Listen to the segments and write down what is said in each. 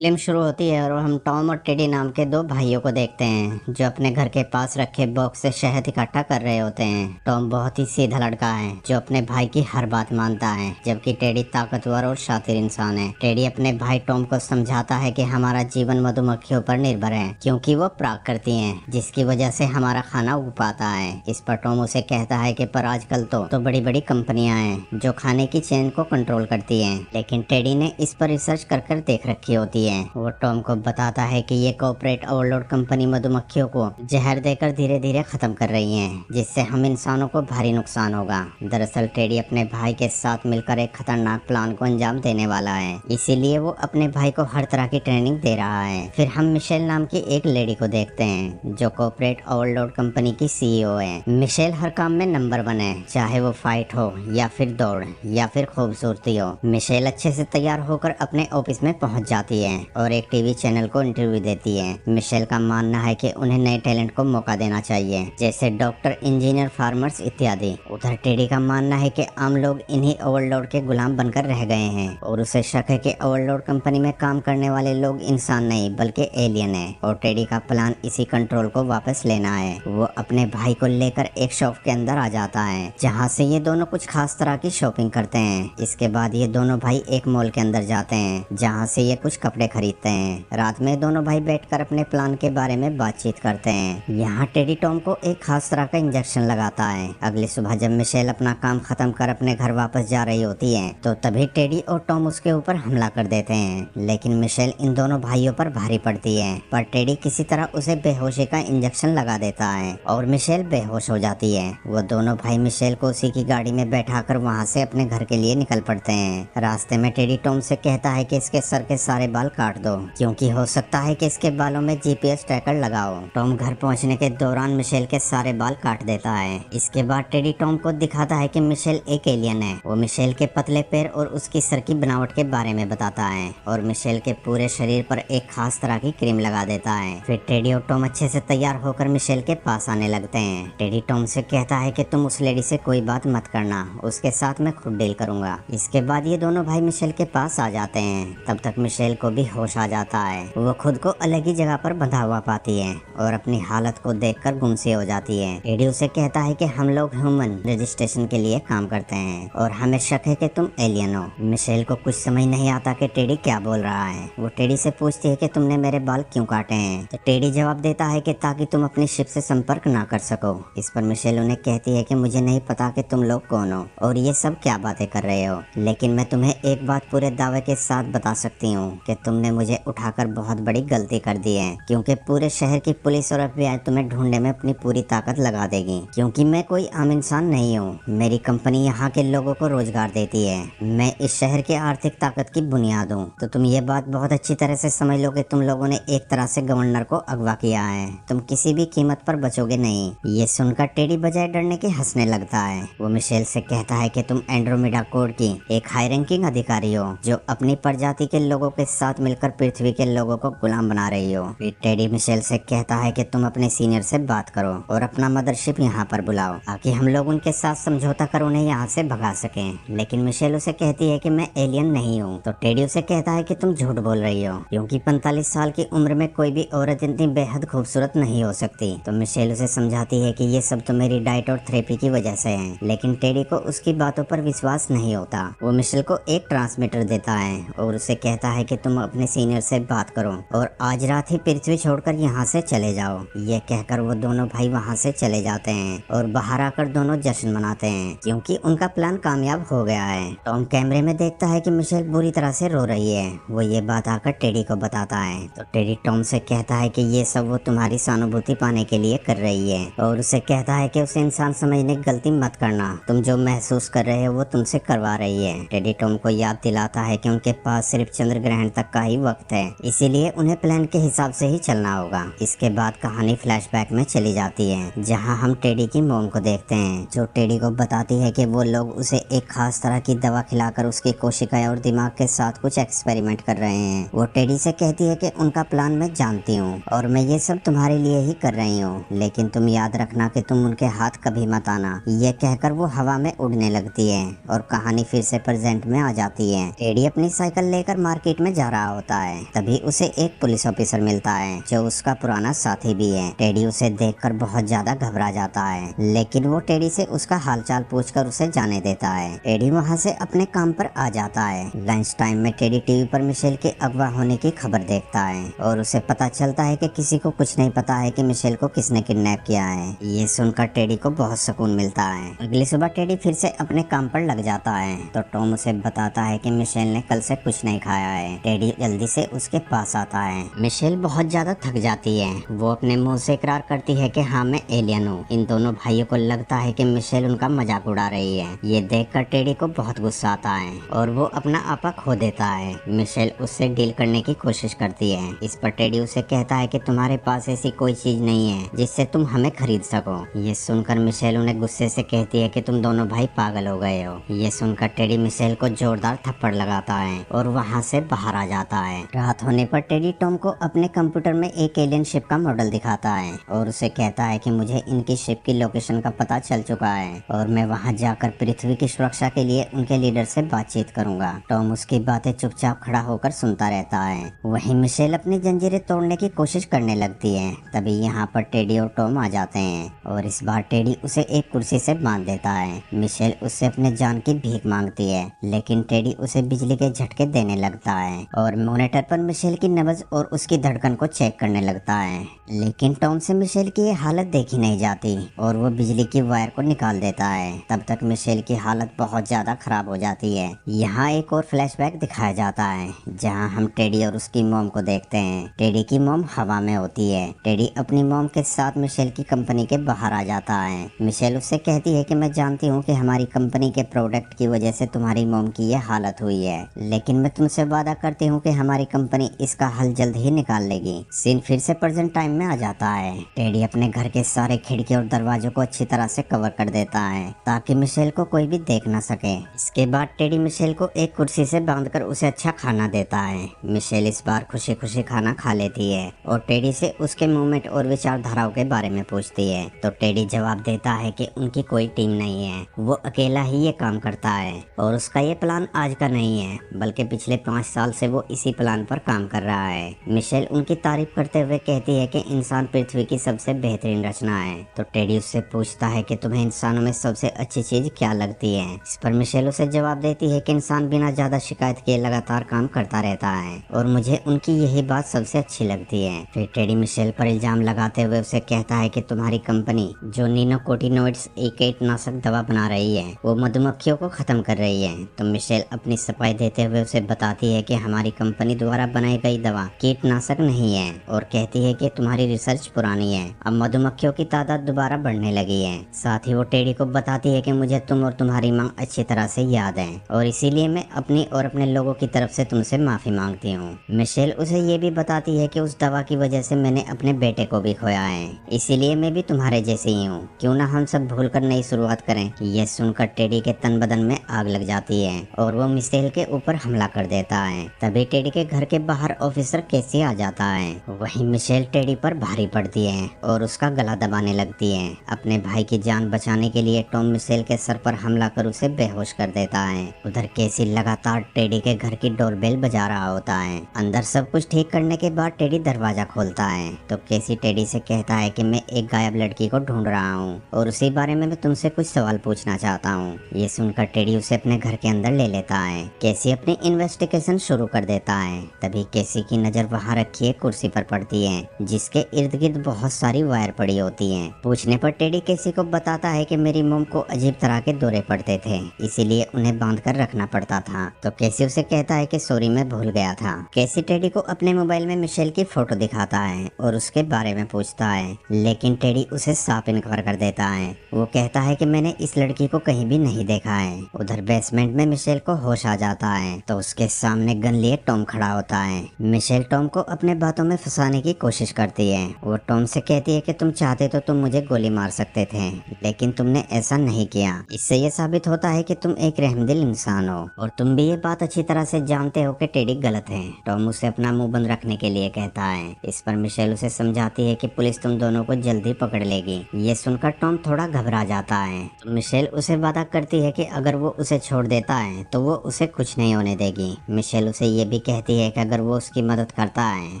Film शुरू होती है और हम टॉम और टेडी नाम के दो भाइयों को देखते हैं जो अपने घर के पास रखे बॉक्स से शहद इकट्ठा कर रहे होते हैं। टॉम बहुत ही सीधा लड़का है जो अपने भाई की हर बात मानता है, जबकि टेडी ताकतवर और शातिर इंसान है। टेडी अपने भाई टॉम को समझाता है कि हमारा जीवन मधुमक्खियों पर निर्भर है, क्योंकि वो पराग करती हैं, जिसकी वजह से हमारा खाना उग पाता है। इस पर टॉम उसे कहता है कि पर आजकल तो बड़ी बड़ी कंपनियां हैं जो खाने की चेन को कंट्रोल करती हैं, लेकिन टेडी ने इस पर रिसर्च कर देख रखी होती है। वो टॉम को बताता है कि ये कॉर्पोरेट ओवरलोड कंपनी मधुमक्खियों को जहर देकर धीरे धीरे खत्म कर रही है, जिससे हम इंसानों को भारी नुकसान होगा। दरअसल टेडी अपने भाई के साथ मिलकर एक खतरनाक प्लान को अंजाम देने वाला है, इसीलिए वो अपने भाई को हर तरह की ट्रेनिंग दे रहा है। फिर हम मिशेल नाम की एक लेडी को देखते हैं जो कॉर्पोरेट ओवरलोड कंपनी की सीईओ है। मिशेल हर काम में नंबर 1 है, चाहे वो फाइट हो या फिर दौड़ या फिर खूबसूरती हो। मिशेल अच्छे से तैयार होकर अपने ऑफिस में पहुंच जाती है और एक टीवी चैनल को इंटरव्यू देती है। मिशेल का मानना है कि उन्हें नए टैलेंट को मौका देना चाहिए, जैसे डॉक्टर, इंजीनियर, फार्मर्स इत्यादि। उधर टेडी का मानना है कि आम लोग इन्हीं ओवरलोड के गुलाम बनकर रह गए हैं और उसे शक है कि ओवरलोड कंपनी में काम करने वाले लोग इंसान नहीं बल्कि एलियन है, और टेडी का प्लान इसी कंट्रोल को वापस लेना है। वो अपने भाई को लेकर एक शॉप के अंदर आ जाता है, जहाँ से ये दोनों कुछ खास तरह की शॉपिंग करते हैं। इसके बाद ये दोनों भाई एक मॉल के अंदर जाते हैं, जहाँ से ये कुछ कपड़े खरीदते हैं। रात में दोनों भाई बैठकर अपने प्लान के बारे में बातचीत करते हैं। यहाँ टेडी टॉम को एक खास तरह का इंजेक्शन लगाता है। अगली सुबह जब मिशेल अपना काम खत्म कर अपने घर वापस जा रही होती है तो तभी टेडी और टॉम उसके ऊपर हमला कर देते हैं, लेकिन मिशेल इन दोनों भाइयों पर भारी पड़ती है। पर टेडी किसी तरह उसे बेहोशी का इंजेक्शन लगा देता है और मिशेल बेहोश हो जाती है। वो दोनों भाई मिशेल को उसी की गाड़ी में बैठाकर वहाँ से अपने घर के लिए निकल पड़ते हैं। रास्ते में टेडी टॉम से कहता है कि इसके सर के सारे बाल काट दो, क्योंकि हो सकता है कि इसके बालों में जीपीएस ट्रैकर लगाओ। टॉम घर पहुंचने के दौरान मिशेल के सारे बाल काट देता है। इसके बाद टेडी टॉम को दिखाता है कि मिशेल एक एलियन है। वो मिशेल के पतले पैर और उसकी सर की बनावट के बारे में बताता है और मिशेल के पूरे शरीर पर एक खास तरह की क्रीम लगा देता है। फिर टेडी और टॉम अच्छे से तैयार होकर मिशेल के पास आने लगते हैं। टेडी टॉम से कहता है कि तुम उस लेडी से कोई बात मत करना, उसके साथ मैं खुद डील करूंगा। इसके बाद ये दोनों भाई मिशेल के पास आ जाते हैं। तब तक मिशेल को भी होश आ जाता है। वो खुद को अलग ही जगह पर बंधा हुआ पाती है और अपनी हालत को देखकर गुमसुम हो जाती है। टेडी उसे कहता है कि हम लोग ह्यूमन रजिस्ट्रेशन के लिए काम करते हैं और हमें शक है कि तुम एलियन हो। मिशेल को कुछ समझ नहीं आता कि टेडी क्या बोल रहा है। वो टेडी से पूछती है कि तुमने मेरे बाल क्यों काटे हैं, तो टेडी जवाब देता है कि ताकि तुम अपनी शिप से संपर्क ना कर सको। इस पर मिशेल उन्हें कहती है कि मुझे नहीं पता कि तुम लोग कौन हो और ये सब क्या बातें कर रहे हो, लेकिन मैं तुम्हें एक बात पूरे दावे के साथ बता सकती हूँ कि तुमने मुझे उठाकर बहुत बड़ी गलती कर दी है, क्योंकि पूरे शहर की पुलिस और FBI तुम्हें ढूंढने में अपनी पूरी ताकत लगा देगी। क्योंकि मैं कोई आम इंसान नहीं हूँ, मेरी कंपनी यहाँ के लोगों को रोजगार देती है। मैं इस शहर की आर्थिक ताकत की बुनियाद हूँ। तो तुम ये बात बहुत अच्छी तरह से समझ लो कि तुम लोगों ने एक तरह से गवर्नर को अगवा किया है। तुम किसी भी कीमत पर बचोगे नहीं। ये सुनकर टेडी बजाय डरने के हंसने लगता है। वो मिशेल से कहता है कि तुम एंड्रोमेडा कोड की एक हाई रैंकिंग अधिकारी हो जो अपनी प्रजाति के लोगों के साथ मिलकर पृथ्वी के लोगों को गुलाम बना रही हो। फिर टेडी मिशेल से कहता है कि तुम अपने सीनियर से बात करो और अपना मदरशिप यहाँ पर बुलाओ, ताकि हम लोग उनके साथ समझौता कर उन्हें यहाँ से भगा सकें। लेकिन मिशेल उसे कहती है कि मैं एलियन नहीं हूँ। तो टेडी उसे कहता है कि तुम झूठ बोल रही हो, क्योंकि 45 साल की उम्र में कोई भी औरत इतनी बेहद खूबसूरत नहीं हो सकती। तो मिशेल उसे समझाती है कि ये सब तो मेरी डाइट और थेरेपी की वजह से है, लेकिन टेडी को उसकी बातों पर विश्वास नहीं होता। वो मिशेल को एक ट्रांसमीटर देता है और उसे कहता है कि तुम अपने सीनियर से बात करो और आज रात ही पृथ्वी छोड़कर यहाँ से चले जाओ। ये कहकर वो दोनों भाई वहाँ से चले जाते हैं और बाहर आकर दोनों जश्न मनाते हैं, क्योंकि उनका प्लान कामयाब हो गया है। टॉम कैमरे में देखता है कि मिशेल बुरी तरह से रो रही है। वो ये बात आकर टेडी को बताता है। तो टेडी टॉम से कहता है कि ये सब वो तुम्हारी सहानुभूति पाने के लिए कर रही है और उसे कहता है कि उसे इंसान समझने की गलती मत करना, तुम जो महसूस कर रहे हो वो तुमसे करवा रही है। टेडी टॉम को याद दिलाता है कि उनके पास सिर्फ चंद्र ग्रहण तक का ही वक्त है, इसीलिए उन्हें प्लान के हिसाब से ही चलना होगा। इसके बाद कहानी फ्लैशबैक में चली जाती है, जहां हम टेडी की मॉम को देखते हैं, जो टेडी को बताती है कि वो लोग उसे एक खास तरह की दवा खिलाकर उसकी कोशिकाएं और दिमाग के साथ कुछ एक्सपेरिमेंट कर रहे हैं। वो टेडी से कहती है कि उनका प्लान मैं जानती हूँ और मैं ये सब तुम्हारे लिए ही कर रही हूँ, लेकिन तुम याद रखना कि तुम उनके हाथ कभी मत आना। ये कहकर वो हवा में उड़ने लगती है और कहानी फिर से प्रेजेंट में आ जाती है। टेडी अपनी साइकिल लेकर मार्केट में जा रहा रहा होता है। तभी उसे एक पुलिस ऑफिसर मिलता है जो उसका पुराना साथी भी है। टेडी उसे देखकर बहुत ज्यादा घबरा जाता है, लेकिन वो टेडी से उसका हालचाल पूछकर उसे जाने देता है। टेडी वहाँ से अपने काम पर आ जाता है। लंच टाइम में टेडी टीवी पर मिशेल के अगवा होने की खबर देखता है और उसे पता चलता है कि किसी को कुछ नहीं पता है कि मिशेल को किसने किडनैप किया है। ये सुनकर टेडी को बहुत सुकून मिलता है। अगली सुबह टेडी फिर से अपने काम पर लग जाता है तो टॉम उसे बताता है कि मिशेल ने कल से कुछ नहीं खाया है। टेडी जल्दी से उसके पास आता है। मिशेल बहुत ज्यादा थक जाती है। वो अपने मुंह से इकरार करती है कि हाँ मैं एलियन हूँ। इन दोनों भाइयों को लगता है कि मिशेल उनका मजाक उड़ा रही है। ये देखकर टेडी को बहुत गुस्सा आता है और वो अपना आपा खो देता है। मिशेल उससे डील करने की कोशिश करती है। इस पर टेडी उसे कहता है कि तुम्हारे पास ऐसी कोई चीज नहीं है जिससे तुम हमें खरीद सको। ये सुनकर मिशेल उन्हें गुस्से से कहती है कि तुम दोनों भाई पागल हो गए हो। ये सुनकर टेडी मिशेल को जोरदार थप्पड़ लगाता है और वहाँ से बाहर आ जाता है। रात होने पर टेडी टॉम को अपने कंप्यूटर में एक एलियन शिप का मॉडल दिखाता है और उसे कहता है कि मुझे इनकी शिप की लोकेशन का पता चल चुका है और मैं वहाँ जाकर पृथ्वी की सुरक्षा के लिए उनके लीडर से बातचीत करूंगा। टॉम उसकी बातें चुपचाप खड़ा होकर सुनता रहता है। वहीं मिशेल अपनी जंजीरें तोड़ने की कोशिश करने लगती है। तभी यहाँ पर टेडी और टॉम आ जाते हैं और इस बार टेडी उसे एक कुर्सी से बांध देता है। मिशेल उससे अपने जान की भीख मांगती है, लेकिन टेडी उसे बिजली के झटके देने लगता है और मॉनिटर पर मिशेल की नब्ज और उसकी धड़कन को चेक करने लगता है। लेकिन टॉम से मिशेल की ये हालत देखी नहीं जाती और वो बिजली की वायर को निकाल देता है। तब तक मिशेल की हालत बहुत ज्यादा खराब हो जाती है। यहाँ एक और फ्लैशबैक दिखाया जाता है जहाँ हम टेडी और उसकी मॉम को देखते हैं। टेडी की मॉम हवा में होती है। टेडी अपनी मॉम के साथ मिशेल की कंपनी के बाहर आ जाता है। मिशेल उससे कहती है कि मैं जानती हूँ कि हमारी कंपनी के प्रोडक्ट की वजह से तुम्हारी मॉम की ये हालत हुई है, लेकिन मैं तुमसे वादा करती हूँ कि हमारी कंपनी इसका हल जल्द ही निकाल लेगी। सीन फिर से प्रेजेंट टाइम में आ जाता है। टेडी अपने घर के सारे खिड़की और दरवाजों को अच्छी तरह से कवर कर देता है ताकि मिशेल को कोई भी देख ना सके। इसके बाद टेडी मिशेल को एक कुर्सी से बांधकर उसे अच्छा खाना देता है। मिशेल इस बार खुशी खुशी खाना खा लेती है और टेडी से उसके मूवमेंट और विचारधाराओं के बारे में पूछती है तो टेडी जवाब देता है कि उनकी कोई टीम नहीं है, वो अकेला ही ये काम करता है और उसका ये प्लान आज का नहीं है बल्कि पिछले 5 साल से वो इसी प्लान पर काम कर रहा है। मिशेल उनकी तारीफ करते हुए कहती है कि इंसान पृथ्वी की सबसे बेहतरीन रचना है। तो टेडी उससे पूछता है कि तुम्हें इंसानों में सबसे अच्छी चीज क्या लगती है। इस पर मिशेल उसे जवाब देती है कि इंसान बिना ज्यादा शिकायत किए लगातार काम करता रहता है और मुझे उनकी यही बात सबसे अच्छी लगती है। फिर टेडी मिशेल पर इल्जाम लगाते हुए उसे कहता है कि तुम्हारी कंपनी जो नियोकोटिनोइड्स एक कीटनाशक दवा बना रही है वो मधुमक्खियों को खत्म कर रही है। तो मिशेल अपनी सफाई देते हुए उसे बताती है कि हमारी कंपनी द्वारा बनाई गई दवा कीटनाशक नहीं है और कहती है कि तुम्हारी रिसर्च पुरानी है, अब मधुमक्खियों की तादाद दोबारा बढ़ने लगी है। साथ ही वो टेडी को बताती है कि मुझे तुम और तुम्हारी मांग अच्छी तरह से याद है और इसीलिए मैं अपनी और अपने लोगों की तरफ से तुमसे माफी मांगती हूँ। मिशेल उसे ये भी बताती है कि उस दवा की वजह से मैंने अपने बेटे को भी खोया है, इसीलिए मैं भी तुम्हारे जैसे ही हूँ, क्यों ना हम सब भूल कर नई शुरुआत करें। ये सुनकर टेडी के तन बदन में आग लग जाती है और वो मिशेल के ऊपर हमला कर देता है। तभी टेडी के घर के बाहर ऑफिसर कैसी आ जाता है। वहीं मिशेल टेडी पर भारी पड़ती है और उसका गला दबाने लगती है। अपने भाई की जान बचाने के लिए टॉम मिशेल के सर पर हमला कर उसे बेहोश कर देता है। उधर केसी लगातार टेडी के घर की डोरबेल बजा रहा होता है। अंदर सब कुछ ठीक करने के बाद टेडी दरवाजा खोलता है तो केसी टेडी से कहता है कि मैं एक गायब लड़की को ढूंढ रहा हूँ और उसी बारे में मैं तुमसे कुछ सवाल पूछना चाहता हूँ। ये सुनकर टेडी उसे अपने घर के अंदर ले लेता है। केसी अपनी इन्वेस्टिगेशन शुरू कर देता है। तभी केसी की नजर वहाँ रखी एक कुर्सी पर पड़ती है जिसके इर्द गिर्द बहुत सारी वायर पड़ी होती हैं। पूछने पर टेडी केसी को बताता है कि मेरी मोम को अजीब तरह के दौरे पड़ते थे, इसीलिए उन्हें बांध कर रखना पड़ता था। तो केसी उसे कहता है कि सॉरी मैं भूल गया था। केसी टेडी को अपने मोबाइल में मिशेल की फोटो दिखाता है और उसके बारे में पूछता है, लेकिन टेडी उसे साफ इनकार कर देता है। वो कहता है कि मैंने इस लड़की को कहीं भी नहीं देखा है। उधर बेसमेंट में मिशेल को होश आ जाता है तो उसके सामने गन लिए टॉम खड़ा होता है। मिशेल टॉम को अपने बातों में फंसाने की कोशिश करती है। वो टॉम से कहती है कि तुम चाहते तो तुम मुझे गोली मार सकते थे, लेकिन तुमने ऐसा नहीं किया। इससे ये साबित होता है कि तुम एक रहमदिल इंसान हो और तुम भी ये बात अच्छी तरह से जानते हो कि टेडी गलत है। टॉम उसे अपना मुंह बंद रखने के लिए कहता है। इस पर मिशेल उसे समझाती है कि पुलिस तुम दोनों को जल्दी पकड़ लेगी। ये सुनकर टॉम थोड़ा घबरा जाता है। तो मिशेल उसे वादा करती है कि अगर वो उसे छोड़ देता है तो वो उसे कुछ नहीं होने देगी। मिशेल उसे ये भी भी कहती है कि अगर वो उसकी मदद करता है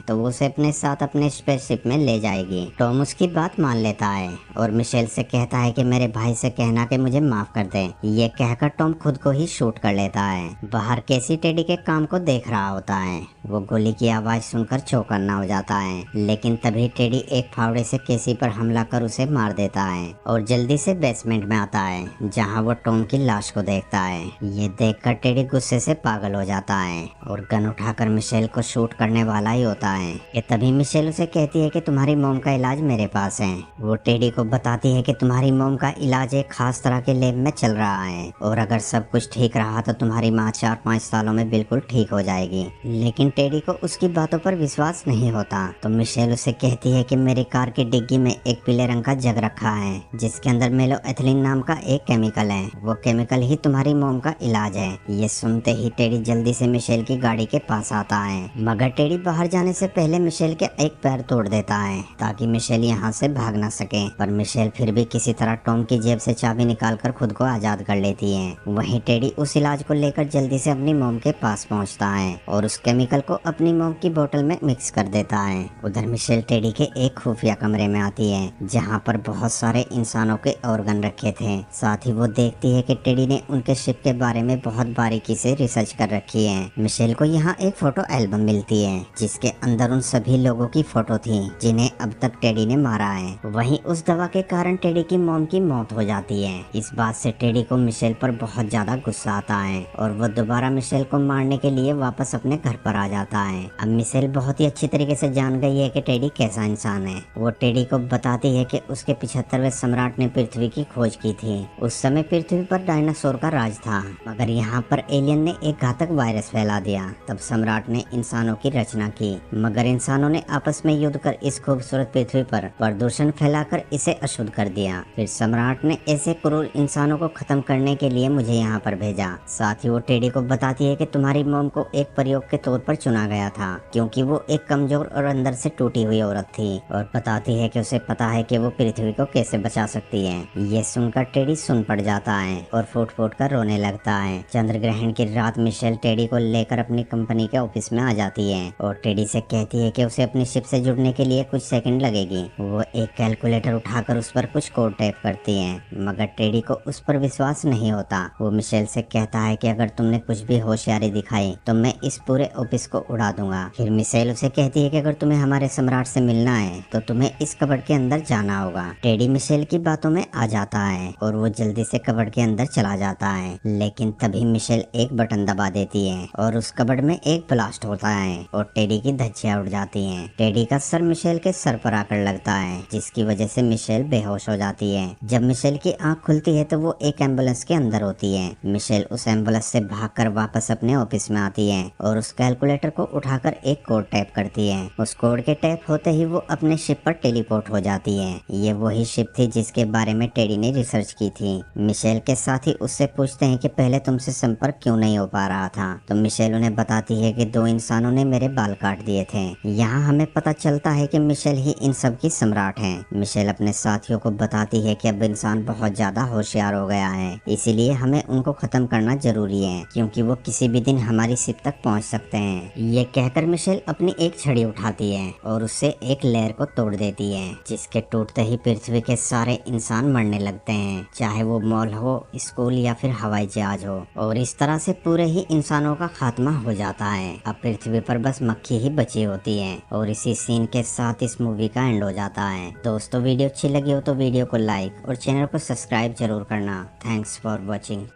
तो वो उसे अपने साथ अपने स्पेसशिप में ले जाएगी। टॉम उसकी बात मान लेता है और मिशेल से कहता है कि मेरे भाई से कहना कि मुझे माफ कर दे। ये कहकर टॉम खुद को ही शूट कर लेता है। बाहर केसी टेडी के काम को देख रहा होता है। वो गोली की आवाज सुनकर चौकन्ना हो जाता है, लेकिन तभी टेडी एक फावड़े से केसी पर हमला कर उसे मार देता है और जल्दी से बेसमेंट में आता है, जहां वो टॉम की लाश को देखता है। ये देखकर टेडी गुस्से से पागल हो जाता है और गन उठाकर मिशेल को शूट करने वाला ही होता है कि तभी मिशेल उसे कहती है कि तुम्हारी मॉम का इलाज मेरे पास है। वो टेडी को बताती है कि तुम्हारी मॉम का इलाज एक खास तरह के लैब में चल रहा है और अगर सब कुछ ठीक रहा तो तुम्हारी माँ 4-5 सालों में बिल्कुल ठीक हो जाएगी। लेकिन टेडी को उसकी बातों पर विश्वास नहीं होता, तो मिशेल उसे कहती है कि मेरी कार की डिग्गी में एक पीले रंग का जग रखा है जिसके अंदर मेलोएथिलीन नाम का एक केमिकल है। वो केमिकल ही तुम्हारी मॉम का इलाज है। ये सुनते ही टेडी जल्दी से मिशेल की गाड़ी के पास आता है, मगर टेडी बाहर जाने से पहले मिशेल के एक पैर तोड़ देता है ताकि मिशेल यहाँ से भाग न सके। पर मिशेल फिर भी किसी तरह टॉम की जेब से चाबी निकालकर खुद को आजाद कर लेती है। वहीं टेडी उस इलाज को लेकर जल्दी से अपनी मॉम के पास पहुँचता है और उस केमिकल को अपनी मॉम की बोतल में मिक्स कर देता है। उधर मिशेल टेडी के एक खुफिया कमरे में आती है जहाँ पर बहुत सारे इंसानों के ऑर्गन रखे थे। साथ ही वो देखती है कि टेडी ने उनके शिप के बारे में बहुत बारीकी से रिसर्च कर रखी है। मिशेल को यहाँ एक फोटो एल्बम मिलती है जिसके अंदर उन सभी लोगों की फोटो थी जिन्हें अब तक टेडी ने मारा है। वहीं उस दवा के कारण टेडी की मॉम की मौत हो जाती है। इस बात से टेडी को मिशेल पर बहुत ज्यादा गुस्सा आता है और वो दोबारा मिशेल को मारने के लिए वापस अपने घर पर आ जाता है। अब मिशेल बहुत ही अच्छी तरीके से जान गई है कि टेडी कैसा इंसान है। वो टेडी को बताती है कि उसके 75वें सम्राट ने पृथ्वी की खोज की थी। उस समय पृथ्वी पर डायनासोर का राज था, मगर यहाँ पर एलियन ने एक घातक वायरस फैला दिया। तब सम्राट ने इंसानों की रचना की, मगर इंसानों ने आपस में युद्ध कर इस खूबसूरत पृथ्वी पर प्रदूषण फैलाकर इसे अशुद्ध कर दिया। फिर सम्राट ने ऐसे क्रूर इंसानों को खत्म करने के लिए मुझे यहाँ पर भेजा। साथ ही वो टेडी को बताती है कि तुम्हारी मॉम को एक प्रयोग के तौर पर चुना गया था क्योंकि वो एक कमजोर और अंदर से टूटी हुई औरत थी, और बताती है कि उसे पता है कि वो पृथ्वी को कैसे बचा सकती है। ये सुनकर टेडी सुन पड़ जाता है और फूट फूट कर रोने लगता है। चंद्र ग्रहण की रात मिशेल टेडी को लेकर अपनी कंपनी के ऑफिस में आ जाती है और टेडी से कहती है कि उसे अपनी शिप से जुड़ने के लिए कुछ सेकंड लगेगी। वो एक कैलकुलेटर उठाकर उस पर कुछ कोड टाइप करती है, मगर टेडी को उस पर विश्वास नहीं होता। वो मिशेल से कहता है कि अगर तुमने कुछ भी होशियारी दिखाई तो मैं इस पूरे ऑफिस को उड़ा दूंगा। फिर मिशेल उसे कहती है कि अगर तुम्हें हमारे सम्राट से मिलना है तो तुम्हें इस कबर्ड के अंदर जाना होगा। टेडी मिशेल की बातों में आ जाता है और वो जल्दी से कबर्ड के अंदर चला जाता है, लेकिन तभी मिशेल एक बटन दबा देती है और उस कबर्ड में एक ब्लास्ट होता है और टेडी की धज्जियां उड़ जाती हैं। टेडी का सर मिशेल के सर पर आकर लगता है, जिसकी वजह से मिशेल बेहोश हो जाती है। जब मिशेल की आंख खुलती है तो वो एक एम्बुलेंस के अंदर होती है। मिशेल उस एम्बुलेंस से भागकर वापस अपने ऑफिस में आती है और उस कैलकुलेटर को उठाकर एक कोड टाइप करती है। उस कोड के टाइप होते ही वो अपने शिप पर टेलीपोर्ट हो जाती है। ये वही शिप थी जिसके बारे में टेडी ने रिसर्च की थी। मिशेल के साथ ही उससे पूछते हैं कि पहले तुमसे संपर्क क्यों नहीं हो पा रहा था, तो मिशेल उन्हें बताती है कि 2 इंसानों ने मेरे बाल काट दिए थे। यहाँ हमें पता चलता है कि मिशेल ही इन सब की सम्राट है। मिशेल अपने साथियों को बताती है कि अब इंसान बहुत ज्यादा होशियार हो गया है, इसीलिए हमें उनको खत्म करना जरूरी है क्योंकि वो किसी भी दिन हमारी शिप तक पहुँच सकते हैं। ये कहकर मिशेल अपनी एक छड़ी उठाती है और उससे एक लेयर को तोड़ देती है, जिसके टूटते ही पृथ्वी के सारे इंसान मरने लगते हैं, चाहे वो मॉल हो, स्कूल या फिर हवाई जहाज हो, और इस तरह से पूरे ही इंसानों का खात्मा हो जाता है। अब पृथ्वी पर बस मक्खी ही बची होती है और इसी सीन के साथ इस मूवी का एंड हो जाता है। दोस्तों वीडियो अच्छी लगी हो तो वीडियो को लाइक और चैनल को सब्सक्राइब जरूर करना। Thanks for watching.